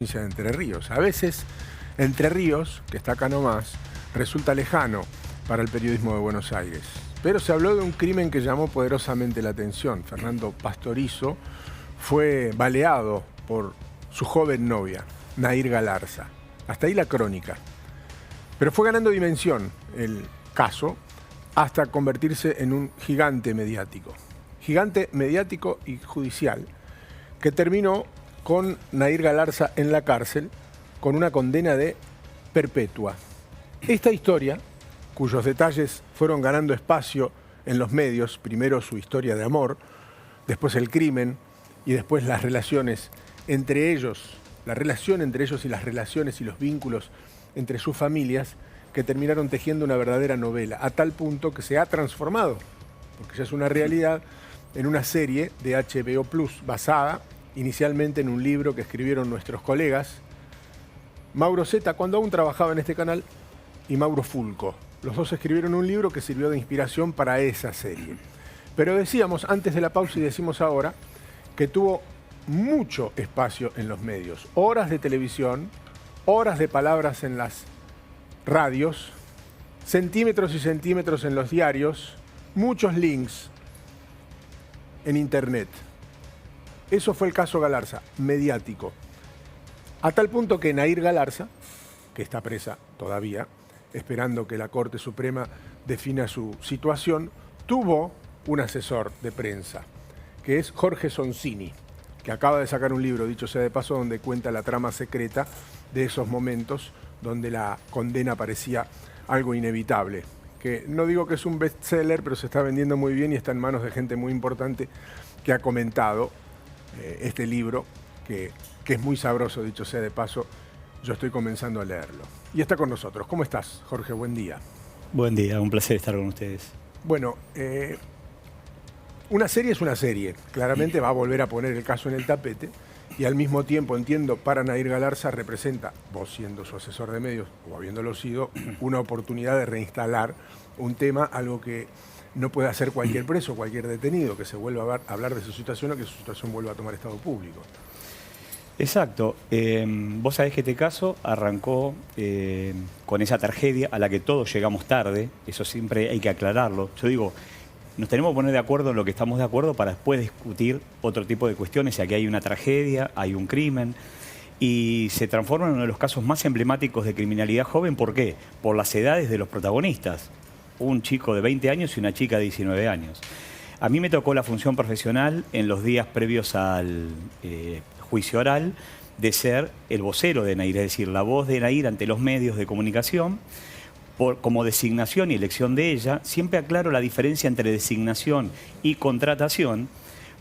de Entre Ríos. A veces Entre Ríos, que está acá nomás, resulta lejano para el periodismo de Buenos Aires. Pero se habló de un crimen que llamó poderosamente la atención. Fernando Pastorizo fue baleado por su joven novia, Nair Galarza. Hasta ahí la crónica. Pero fue ganando dimensión el caso hasta convertirse en un gigante mediático. Gigante mediático y judicial que terminó con Nair Galarza en la cárcel con una condena de perpetua. Esta historia, cuyos detalles fueron ganando espacio en los medios, primero su historia de amor, después el crimen y después las relaciones entre ellos, la relación entre ellos y las relaciones y los vínculos entre sus familias, que terminaron tejiendo una verdadera novela, a tal punto que se ha transformado, porque ya es una realidad, en una serie de HBO Plus basada inicialmente en un libro que escribieron nuestros colegas Mauro Zeta, cuando aún trabajaba en este canal, y Mauro Fulco. Los dos escribieron un libro que sirvió de inspiración para esa serie. Pero decíamos antes de la pausa y decimos ahora que tuvo mucho espacio en los medios. Horas de televisión, horas de palabras en las radios, centímetros y centímetros en los diarios, muchos links en internet. Eso fue el caso Galarza, mediático. A tal punto que Nair Galarza, que está presa todavía, esperando que la Corte Suprema defina su situación, tuvo un asesor de prensa, que es Jorge Sonsini, que acaba de sacar un libro, dicho sea de paso, donde cuenta la trama secreta de esos momentos donde la condena parecía algo inevitable. Que no digo que es un bestseller, pero se está vendiendo muy bien y está en manos de gente muy importante que ha comentado este libro, que es muy sabroso, dicho sea de paso. Yo estoy comenzando a leerlo. Y está con nosotros. ¿Cómo estás, Jorge? Buen día. Buen día, un placer estar con ustedes. Bueno, una serie es una serie. Claramente va a volver a poner el caso en el tapete y al mismo tiempo, entiendo, para Nair Galarza representa, vos siendo su asesor de medios o habiéndolo sido, una oportunidad de reinstalar un tema, algo que no puede hacer cualquier preso, cualquier detenido, que se vuelva a hablar de su situación o que su situación vuelva a tomar estado público. Exacto. Vos sabés que este caso arrancó con esa tragedia a la que todos llegamos tarde. Eso siempre hay que aclararlo. Yo digo, nos tenemos que poner de acuerdo en lo que estamos de acuerdo para después discutir otro tipo de cuestiones. Aquí hay una tragedia, hay un crimen y se transforma en uno de los casos más emblemáticos de criminalidad joven. ¿Por qué? Por las edades de los protagonistas. Un chico de 20 años y una chica de 19 años. A mí me tocó la función profesional en los días previos al juicio oral de ser el vocero de Nair, es decir, la voz de Nair ante los medios de comunicación. Como designación y elección de ella, siempre aclaro la diferencia entre designación y contratación,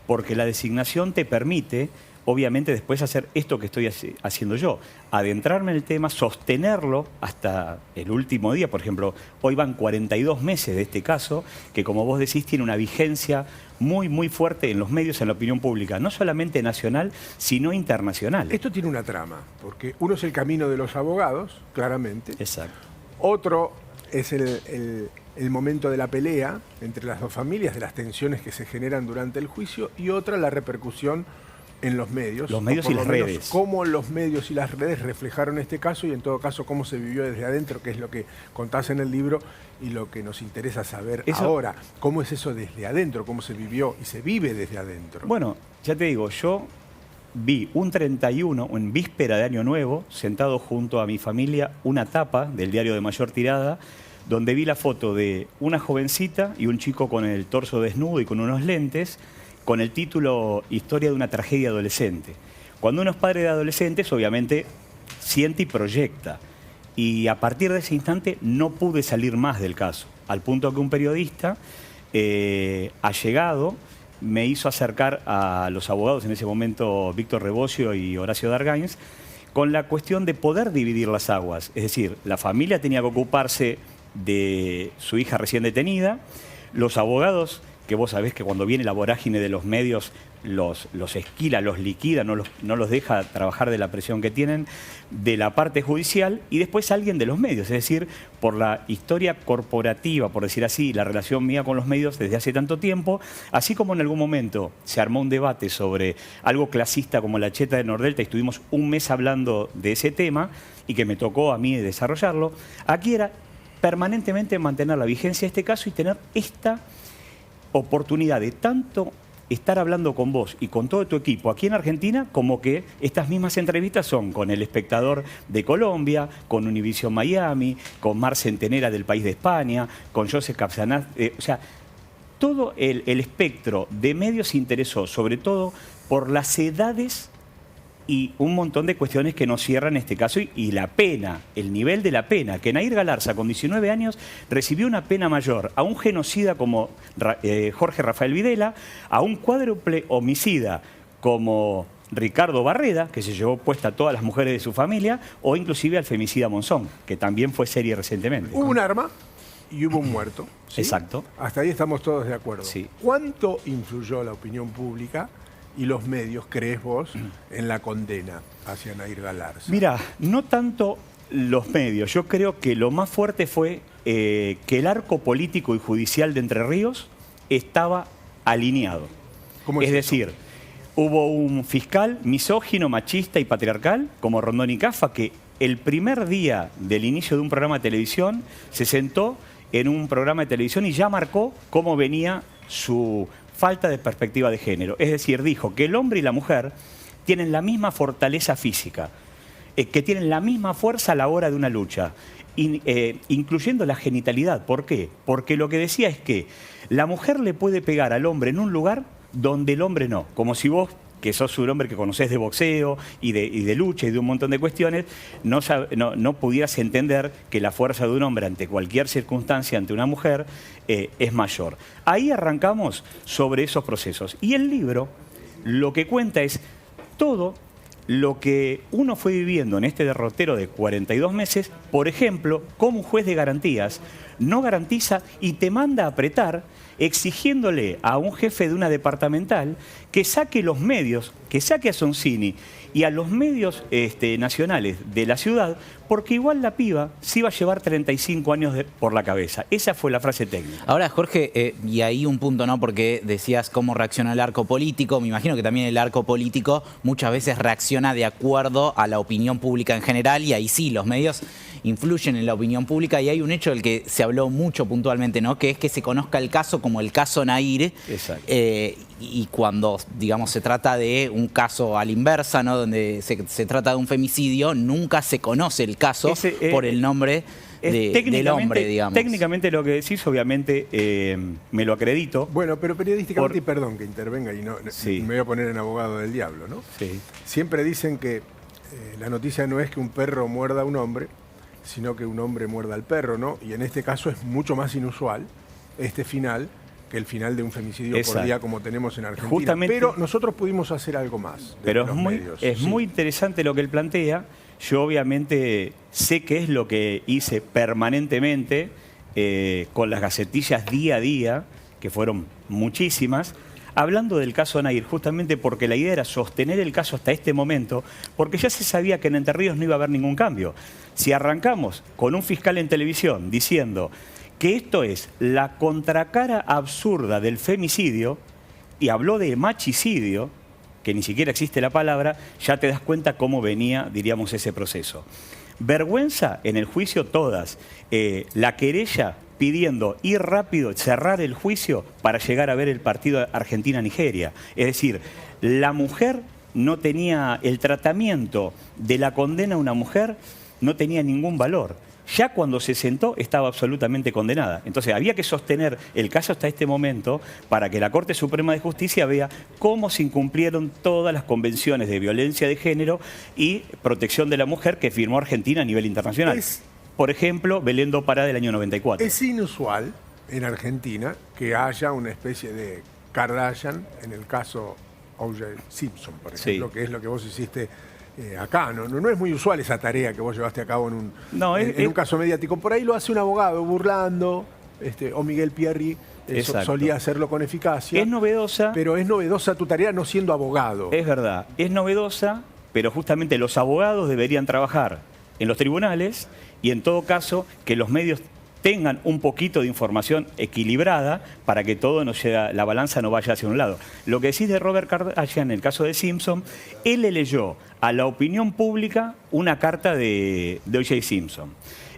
porque la designación te permite, obviamente, después hacer esto que estoy haciendo yo, adentrarme en el tema, sostenerlo hasta el último día. Por ejemplo, hoy van 42 meses de este caso, que como vos decís tiene una vigencia muy, muy fuerte en los medios, en la opinión pública, no solamente nacional, sino internacional. Esto tiene una trama, porque uno es el camino de los abogados, claramente. Exacto. Otro es el momento de la pelea entre las dos familias, de las tensiones que se generan durante el juicio, y otra la repercusión en los medios. Los medios y las redes. Cómo los medios y las redes reflejaron este caso y en todo caso cómo se vivió desde adentro, que es lo que contás en el libro y lo que nos interesa saber ahora. ¿Cómo es eso desde adentro? ¿Cómo se vivió y se vive desde adentro? Bueno, ya te digo, yo vi un 31, en víspera de Año Nuevo, sentado junto a mi familia, una tapa del diario de mayor tirada, donde vi la foto de una jovencita y un chico con el torso desnudo y con unos lentes, con el título Historia de una tragedia adolescente. Cuando uno es padre de adolescentes, obviamente siente y proyecta. Y a partir de ese instante no pude salir más del caso, al punto que un periodista allegado me hizo acercar a los abogados, en ese momento Víctor Rebocio y Horacio Dargains, con la cuestión de poder dividir las aguas. Es decir, la familia tenía que ocuparse de su hija recién detenida, los abogados que vos sabés que cuando viene la vorágine de los medios los esquila, los liquida, no los deja trabajar de la presión que tienen, de la parte judicial, y después alguien de los medios, es decir, por la historia corporativa, por decir así, la relación mía con los medios desde hace tanto tiempo, así como en algún momento se armó un debate sobre algo clasista como la cheta de Nordelta, y estuvimos un mes hablando de ese tema, y que me tocó a mí desarrollarlo, aquí era permanentemente mantener la vigencia de este caso y tener esta oportunidad de tanto estar hablando con vos y con todo tu equipo aquí en Argentina, como que estas mismas entrevistas son con El Espectador de Colombia, con Univision Miami, con Mar Centenera del país de España, con Joseph Capsanaz, o sea, todo el espectro de medios se interesó, sobre todo por las edades y un montón de cuestiones que nos cierran este caso y la pena, el nivel de la pena, que Nahir Galarza con 19 años recibió una pena mayor a un genocida como Jorge Rafael Videla, a un cuádruple homicida como Ricardo Barreda, que se llevó puesta a todas las mujeres de su familia, o inclusive al femicida Monzón, que también fue serie recientemente. Hubo un arma y hubo un muerto, ¿sí? Exacto. Hasta ahí estamos todos de acuerdo. Sí. ¿Cuánto influyó la opinión pública y los medios, crees vos, en la condena hacia Nahir Galarza? Mira, no tanto los medios. Yo creo que lo más fuerte fue que el arco político y judicial de Entre Ríos estaba alineado. ¿Cómo es eso? decir, hubo un fiscal misógino, machista y patriarcal, como Rondón y Cafa, que el primer día del inicio de un programa de televisión se sentó en un programa de televisión y ya marcó cómo venía su falta de perspectiva de género. Es decir, dijo que el hombre y la mujer tienen la misma fortaleza física, que tienen la misma fuerza a la hora de una lucha, incluyendo la genitalidad. ¿Por qué? Porque lo que decía es que la mujer le puede pegar al hombre en un lugar donde el hombre no. Como si vos, que sos un hombre que conocés de boxeo y de lucha y de un montón de cuestiones, no pudieras entender que la fuerza de un hombre ante cualquier circunstancia, ante una mujer, es mayor. Ahí arrancamos sobre esos procesos. Y el libro lo que cuenta es todo lo que uno fue viviendo en este derrotero de 42 meses, por ejemplo, como un juez de garantías no garantiza y te manda a apretar exigiéndole a un jefe de una departamental que saque los medios, que saque a Sonsini y a los medios nacionales de la ciudad, porque igual la piba se iba a llevar 35 años por la cabeza. Esa fue la frase técnica. Ahora, Jorge, y ahí un punto, ¿no? Porque decías cómo reacciona el arco político. Me imagino que también el arco político muchas veces reacciona de acuerdo a la opinión pública en general, y ahí sí, los medios influyen en la opinión pública, y hay un hecho del que se habló mucho puntualmente, ¿no? Que es que se conozca el caso como el caso Nahir. Exacto. Y cuando, digamos, se trata de un caso a la inversa, ¿no? Donde se trata de un femicidio, nunca se conoce el caso por el nombre del hombre, digamos. Técnicamente lo que decís, obviamente, me lo acredito. Bueno, pero periodísticamente, y perdón que intervenga y no Sí. me voy a poner en abogado del diablo, ¿no? Sí. Siempre dicen que la noticia no es que un perro muerda a un hombre, sino que un hombre muerda al perro, ¿no? Y en este caso es mucho más inusual este final que el final de un femicidio por Exacto. día como tenemos en Argentina. Justamente, pero nosotros pudimos hacer algo más. Pero los medios. es Sí. muy interesante lo que él plantea. Yo obviamente sé que es lo que hice permanentemente con las gacetillas día a día, que fueron muchísimas, hablando del caso Nahir, justamente porque la idea era sostener el caso hasta este momento, porque ya se sabía que en Entre Ríos no iba a haber ningún cambio. Si arrancamos con un fiscal en televisión diciendo que esto es la contracara absurda del femicidio, y habló de machicidio, que ni siquiera existe la palabra, ya te das cuenta cómo venía, diríamos, ese proceso. Vergüenza en el juicio todas. La querella pidiendo ir rápido, cerrar el juicio para llegar a ver el partido Argentina-Nigeria. Es decir, la mujer no tenía, el tratamiento de la condena a una mujer no tenía ningún valor. Ya cuando se sentó estaba absolutamente condenada. Entonces había que sostener el caso hasta este momento para que la Corte Suprema de Justicia vea cómo se incumplieron todas las convenciones de violencia de género y protección de la mujer que firmó Argentina a nivel internacional. Por ejemplo, Belén do Pará del año 94. Es inusual en Argentina que haya una especie de Kardashian en el caso O.J. Simpson, por ejemplo, Sí. que es lo que vos hiciste acá. No es muy usual esa tarea que vos llevaste a cabo en un caso mediático. Por ahí lo hace un abogado burlando, o Miguel Pierri Exacto. solía hacerlo con eficacia. Es novedosa. Pero es novedosa tu tarea no siendo abogado. Es verdad, es novedosa, pero justamente los abogados deberían trabajar en los tribunales y en todo caso que los medios tengan un poquito de información equilibrada para que todo no sea, la balanza no vaya hacia un lado. Lo que decís de Robert Kardashian en el caso de Simpson, él le leyó a la opinión pública una carta de O.J. Simpson.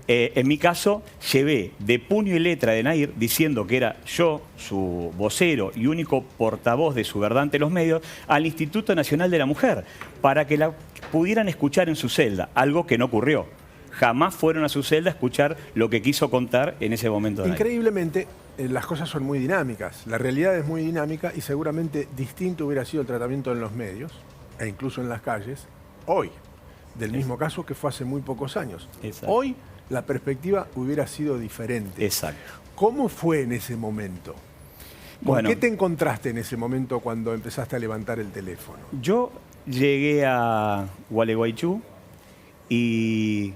En mi caso, llevé de puño y letra de Nahir diciendo que era yo, su vocero y único portavoz de su verdad ante los medios, al Instituto Nacional de la Mujer, para que la pudieran escuchar en su celda, algo que no ocurrió. Jamás fueron a su celda a escuchar lo que quiso contar en ese momento. Increíblemente, las cosas son muy dinámicas. La realidad es muy dinámica y seguramente distinto hubiera sido el tratamiento en los medios e incluso en las calles hoy, del mismo caso que fue hace muy pocos años. Exacto. Hoy la perspectiva hubiera sido diferente. Exacto. ¿Cómo fue en ese momento? ¿Con qué te encontraste en ese momento cuando empezaste a levantar el teléfono? Yo llegué a Gualeguaychú y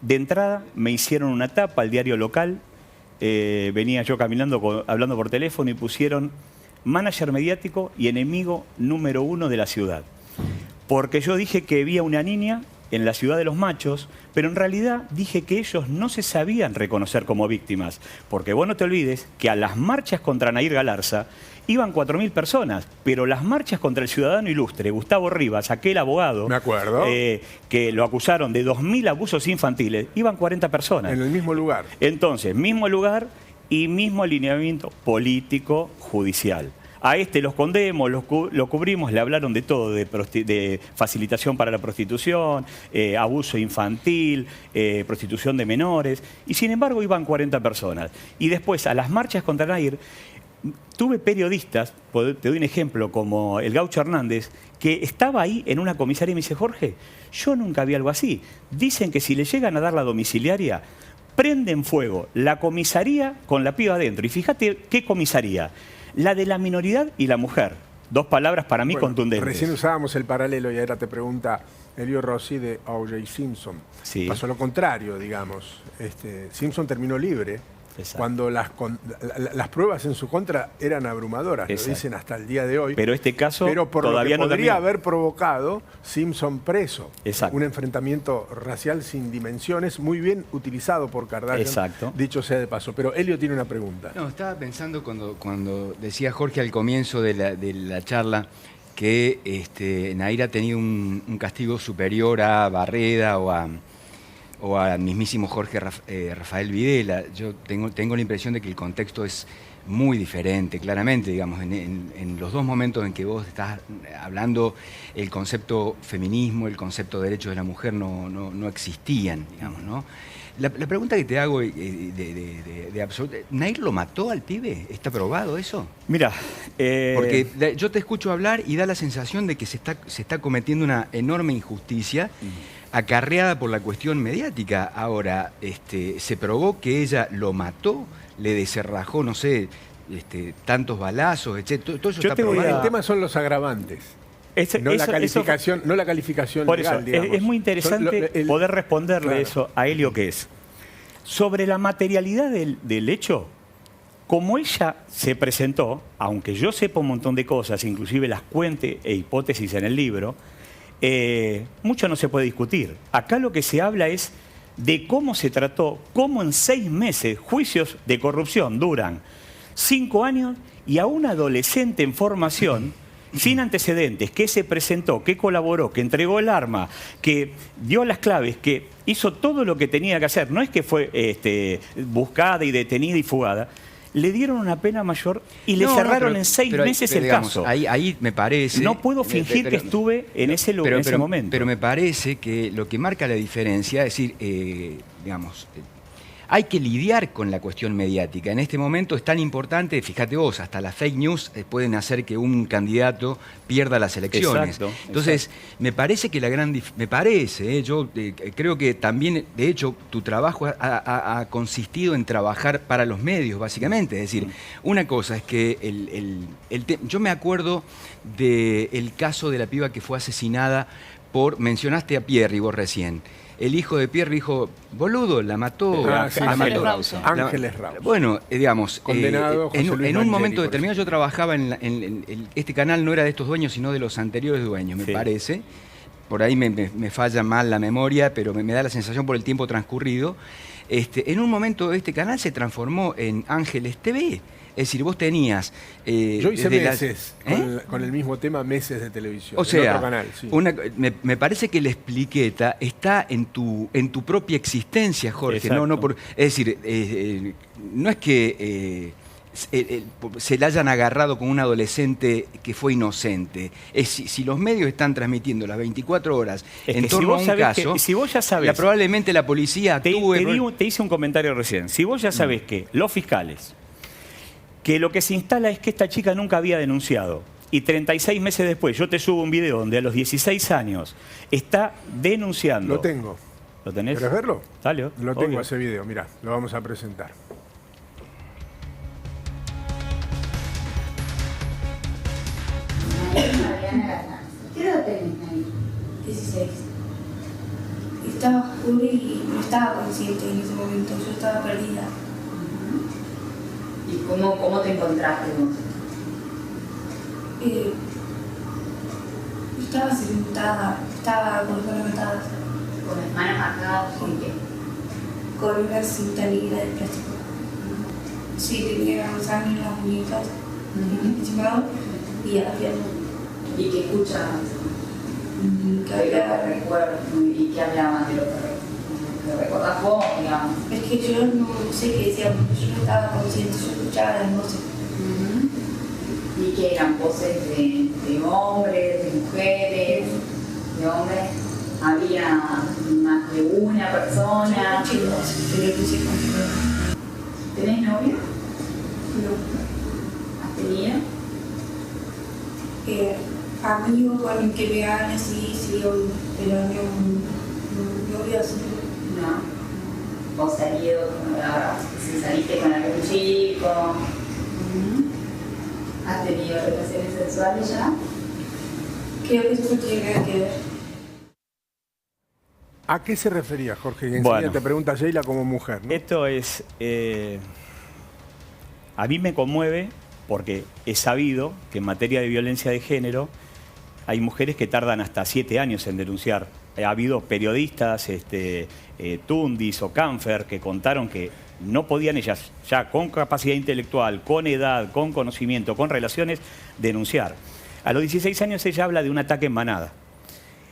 de entrada me hicieron una tapa al diario local. Venía yo caminando, hablando por teléfono y pusieron manager mediático y enemigo número 1 de la ciudad. Porque yo dije que había una niña en la ciudad de los machos, pero en realidad dije que ellos no se sabían reconocer como víctimas. Porque vos no te olvides que a las marchas contra Nahir Galarza iban 4.000 personas, pero las marchas contra el ciudadano ilustre, Gustavo Rivas, aquel abogado, me acuerdo, que lo acusaron de 2.000 abusos infantiles, iban 40 personas. En el mismo lugar. Entonces, mismo lugar y mismo alineamiento político judicial. A este los condemos, lo cubrimos, le hablaron de todo, de facilitación para la prostitución, abuso infantil, prostitución de menores, y sin embargo iban 40 personas. Y después, a las marchas contra Nahir, tuve periodistas, te doy un ejemplo, como el Gaucho Hernández, que estaba ahí en una comisaría y me dice, Jorge, yo nunca vi algo así. Dicen que si le llegan a dar la domiciliaria, prenden fuego la comisaría con la piba adentro. Y fíjate qué comisaría. La de la minoridad y la mujer. Dos palabras para mí contundentes. Recién usábamos el paralelo y ahora te pregunta Elio Rossi de O.J. Simpson. Sí. Pasó lo contrario, digamos. Simpson terminó libre. Exacto. Cuando las pruebas en su contra eran abrumadoras, exacto, lo dicen hasta el día de hoy. Pero este caso pero por todavía lo que no podría haber provocado Simpson preso. Exacto. Un enfrentamiento racial sin dimensiones, muy bien utilizado por Kardashian, exacto, dicho sea de paso. Pero Elio tiene una pregunta. No, estaba pensando cuando decía Jorge al comienzo de la charla que Nahir ha tenido un castigo superior a Barreda o al mismísimo Jorge Rafael Videla. Yo tengo la impresión de que el contexto es muy diferente, claramente, digamos, en los dos momentos en que vos estás hablando, el concepto feminismo, el concepto de derechos de la mujer no existían, digamos, ¿no? La pregunta que te hago de absoluto, ¿Nahir lo mató al pibe? ¿Está probado eso? Mira, porque yo te escucho hablar y da la sensación de que se está cometiendo una enorme injusticia acarreada por la cuestión mediática. Ahora, ¿se probó que ella lo mató? ¿Le deserrajó, no sé, tantos balazos, etc.? Todo eso está probado. El tema son los agravantes. No la calificación por legal, eso, es muy interesante poder responderle eso a Elio, que es sobre la materialidad del hecho. Como ella se presentó, aunque yo sepa un montón de cosas, inclusive las cuente e hipótesis en el libro, mucho no se puede discutir. Acá lo que se habla es de cómo se trató, cómo en 6 meses juicios de corrupción duran 5 años y a un adolescente en formación sin antecedentes, que se presentó, que colaboró, que entregó el arma, que dio las claves, que hizo todo lo que tenía que hacer. No es que fue buscada y detenida y fugada. Le dieron una pena mayor y le cerraron en 6 meses el caso. Ahí me parece... No puedo fingir que estuve en ese lugar, en ese momento. Pero me parece que lo que marca la diferencia, es decir, digamos... Hay que lidiar con la cuestión mediática. En este momento es tan importante, fíjate vos, hasta las fake news pueden hacer que un candidato pierda las elecciones. Exacto, entonces, exacto. Me parece que me parece, yo creo que también, de hecho, tu trabajo ha consistido en trabajar para los medios, básicamente. Es decir, una cosa es que yo me acuerdo del caso de la piba que fue asesinada mencionaste a Pierri vos recién. El hijo de Pierri dijo, boludo, la mató. Sí, la Ángeles mató. Rauso. Ángeles Rauso. Bueno, digamos, Condenado José Luis en un Mangieri, momento por determinado yo trabajaba este canal no era de estos dueños, sino de los anteriores dueños, me Sí. parece. Por ahí me falla mal la memoria, pero me da la sensación por el tiempo transcurrido. En un momento este canal se transformó en Ángeles TV. Es decir, vos tenías... Yo hice desde meses con el mismo tema, meses de televisión. O sea, en otro canal, sí. me parece que la expliqueta está en tu propia existencia, Jorge. Exacto. Es decir, no es que se la hayan agarrado con un adolescente que fue inocente. Si los medios están transmitiendo las 24 horas Es en que torno a un caso, si vos ya sabés, probablemente la policía actúe... te hice un comentario recién. Si vos ya sabés que los fiscales, que lo que se instala es que esta chica nunca había denunciado, y 36 meses después yo te subo un video donde a los 16 años está denunciando. Lo tengo. ¿Lo tenés? ¿Querés verlo? Dale, Lo tengo obvio. ese video, mirá, lo vamos a presentar. ¿Qué edad tenés, Nani? 16. Estaba oscuro y no estaba consciente en ese momento, yo estaba perdida. ¿Y cómo te encontraste vos? Estaba sentada, estaba con las manos atadas, ¿Con las manos atadas con qué? con una cinta negra de plástico. Sí, tenía sangre en las muñecas, encima y a la pierna. ¿Y qué escuchabas? Que ¿Qué había- recuerdas? ¿Y qué hablaban de lo que recordás vos, digamos? Es que yo no sé qué decía, porque yo no estaba consciente, yo escuchaba las voces. ¿Y qué eran voces de hombres, de mujeres, de hombres? ¿Había más de una persona? Chicos, pero no sé cómo. ¿Tenés novio? No. ¿Has tenido? Amigo con el que me habla, sí, pero no veo así. No. ¿Vos si saliste con algún chico? ¿Has tenido relaciones sexuales ya? Creo que eso no tiene nada que ver. ¿A qué se refería, Jorge? Y enseguida Bueno. te pregunta Sheila como mujer, ¿no? Esto es... a mí me conmueve porque he sabido que en materia de violencia de género hay mujeres que tardan hasta 7 años en denunciar. Ha habido periodistas, Tundis o Canfer, que contaron que no podían ellas, ya con capacidad intelectual, con edad, con conocimiento, con relaciones, denunciar. A los 16 años ella habla de un ataque en manada.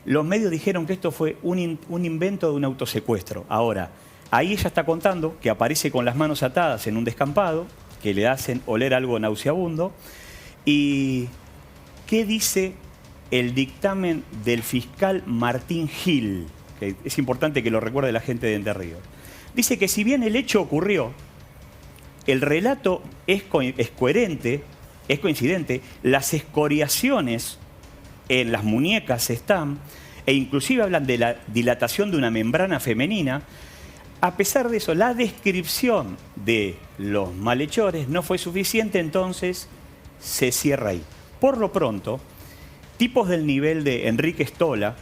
Los medios dijeron que esto fue un invento de un autosecuestro. Ahora, ahí ella está contando que aparece con las manos atadas en un descampado, que le hacen oler algo nauseabundo. ¿Y qué dice el dictamen del fiscal Martín Gil? Que es importante que lo recuerde la gente de Entre Ríos. Dice que si bien el hecho ocurrió, el relato es coherente, es coincidente, las escoriaciones en las muñecas están, e inclusive hablan de la dilatación de una membrana femenina. A pesar de eso, la descripción de los malhechores no fue suficiente, entonces se cierra ahí. Por lo pronto, tipos del nivel de Enrique Stola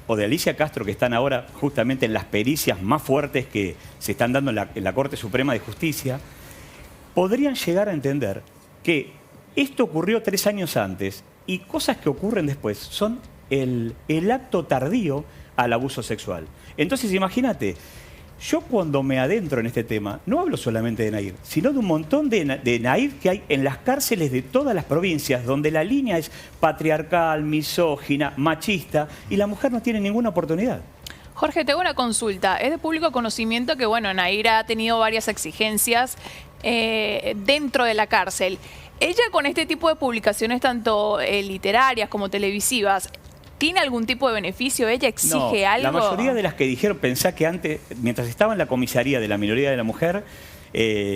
o de Alicia Castro, que están ahora justamente en las pericias más fuertes que se están dando en la Corte Suprema de Justicia, podrían llegar a entender que esto ocurrió 3 años antes y cosas que ocurren después son el acto tardío al abuso sexual. Entonces, imagínate, yo cuando me adentro en este tema, no hablo solamente de Nair, sino de un montón de Nair que hay en las cárceles de todas las provincias, donde la línea es patriarcal, misógina, machista, y la mujer no tiene ninguna oportunidad. Jorge, te hago una consulta. Es de público conocimiento que, bueno, Nair ha tenido varias exigencias dentro de la cárcel. Ella con este tipo de publicaciones, tanto literarias como televisivas, ¿tiene algún tipo de beneficio? ¿Ella exige No, algo? la mayoría de las que dijeron, pensá que antes, mientras estaba en la comisaría de la minoría de la mujer,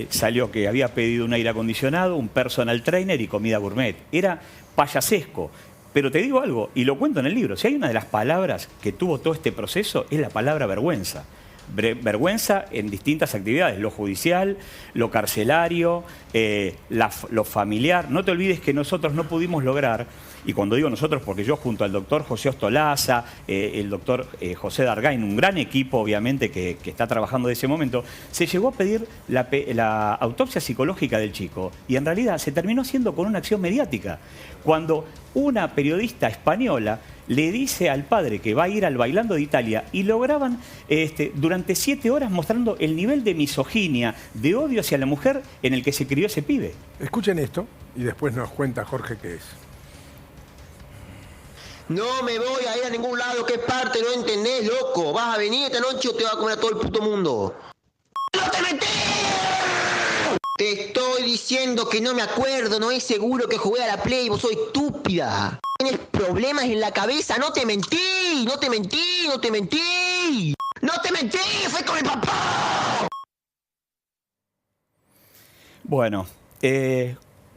salió que había pedido un aire acondicionado, un personal trainer y comida gourmet. Era payasesco. Pero te digo algo, y lo cuento en el libro, si hay una de las palabras que tuvo todo este proceso, es la palabra vergüenza. vergüenza en distintas actividades, lo judicial, lo carcelario, lo familiar. No te olvides que nosotros no pudimos lograr, y cuando digo nosotros, porque yo junto al doctor José Ostolaza, el doctor José Dargain, un gran equipo obviamente que está trabajando de ese momento, se llegó a pedir la autopsia psicológica del chico y en realidad se terminó haciendo con una acción mediática. Cuando una periodista española le dice al padre que va a ir al Bailando de Italia y lo graban durante 7 horas mostrando el nivel de misoginia, de odio hacia la mujer en el que se crió ese pibe. Escuchen esto y después nos cuenta Jorge qué es. No me voy a ir a ningún lado, ¿qué parte no entendés, loco? ¿Vas a venir esta noche o te vas a comer a todo el puto mundo? ¡No te metí! Te estoy diciendo que no me acuerdo, no es seguro que jugué a la Play, vos sos estúpida. Tienes problemas en la cabeza, no te mentí, no te mentí, no te mentí. ¡No te mentí! ¡Fue con mi papá! Bueno,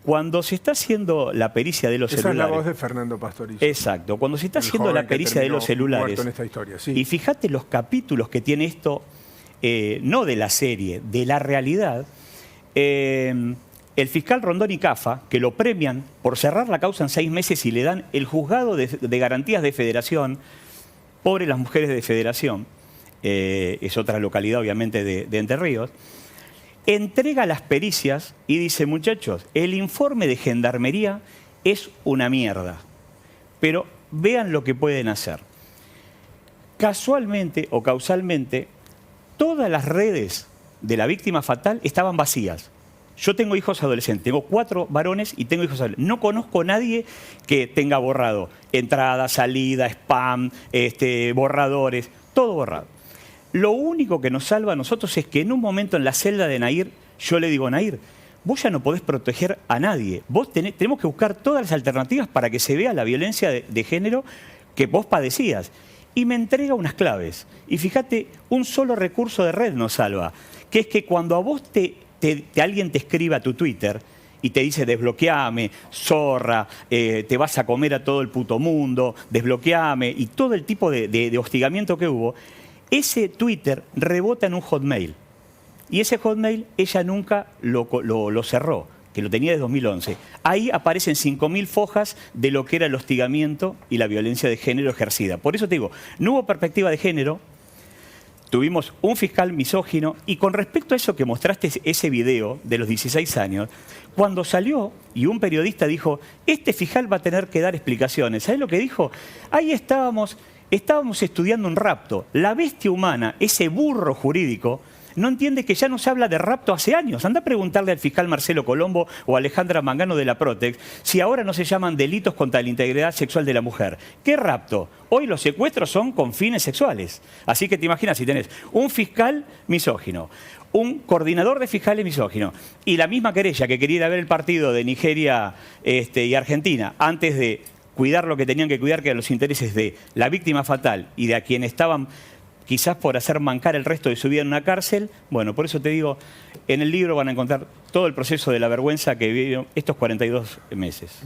cuando se está haciendo la pericia de los celulares... Esa es la voz de Fernando Pastoriza. Exacto. Cuando se está haciendo la pericia de los celulares... En esta historia, sí. Y fíjate los capítulos que tiene esto, no de la serie, de la realidad. El fiscal Rondón y Cafa, que lo premian por cerrar la causa en 6 meses y le dan el juzgado de garantías de Federación, pobres las mujeres de Federación, es otra localidad obviamente de Entre Ríos, entrega las pericias y dice, muchachos, el informe de Gendarmería es una mierda, pero vean lo que pueden hacer. Casualmente o causalmente, todas las redes de la víctima fatal estaban vacías. Yo tengo hijos adolescentes, tengo 4 varones y tengo hijos adolescentes. No conozco a nadie que tenga borrado entrada, salida, spam, borradores, todo borrado. Lo único que nos salva a nosotros es que en un momento en la celda de Nahir, yo le digo, Nahir, vos ya no podés proteger a nadie. Tenemos que buscar todas las alternativas para que se vea la violencia de género que vos padecías. Y me entrega unas claves. Y fíjate, un solo recurso de red nos salva, que es que cuando a vos alguien te escribe a tu Twitter y te dice desbloqueame, zorra, te vas a comer a todo el puto mundo, desbloqueame, y todo el tipo de hostigamiento que hubo, ese Twitter rebota en un Hotmail. Y ese Hotmail ella nunca lo cerró, que lo tenía desde 2011. Ahí aparecen 5.000 fojas de lo que era el hostigamiento y la violencia de género ejercida. Por eso te digo, no hubo perspectiva de género, tuvimos un fiscal misógino, y con respecto a eso que mostraste, ese video de los 16 años, cuando salió y un periodista dijo, este fiscal va a tener que dar explicaciones, ¿sabes lo que dijo? Ahí estábamos estudiando un rapto. La bestia humana, ese burro jurídico, no entiende que ya no se habla de rapto hace años. Anda a preguntarle al fiscal Marcelo Colombo o a Alejandra Mangano de la Protex si ahora no se llaman delitos contra la integridad sexual de la mujer. ¿Qué rapto? Hoy los secuestros son con fines sexuales. Así que te imaginas si tenés un fiscal misógino, un coordinador de fiscales misógino y la misma querella que quería ir a ver el partido de Nigeria y Argentina antes de cuidar lo que tenían que cuidar, que eran los intereses de la víctima fatal y de a quien estaban quizás por hacer mancar el resto de su vida en una cárcel. Bueno, por eso te digo, en el libro van a encontrar todo el proceso de la vergüenza que vivieron estos 42 meses.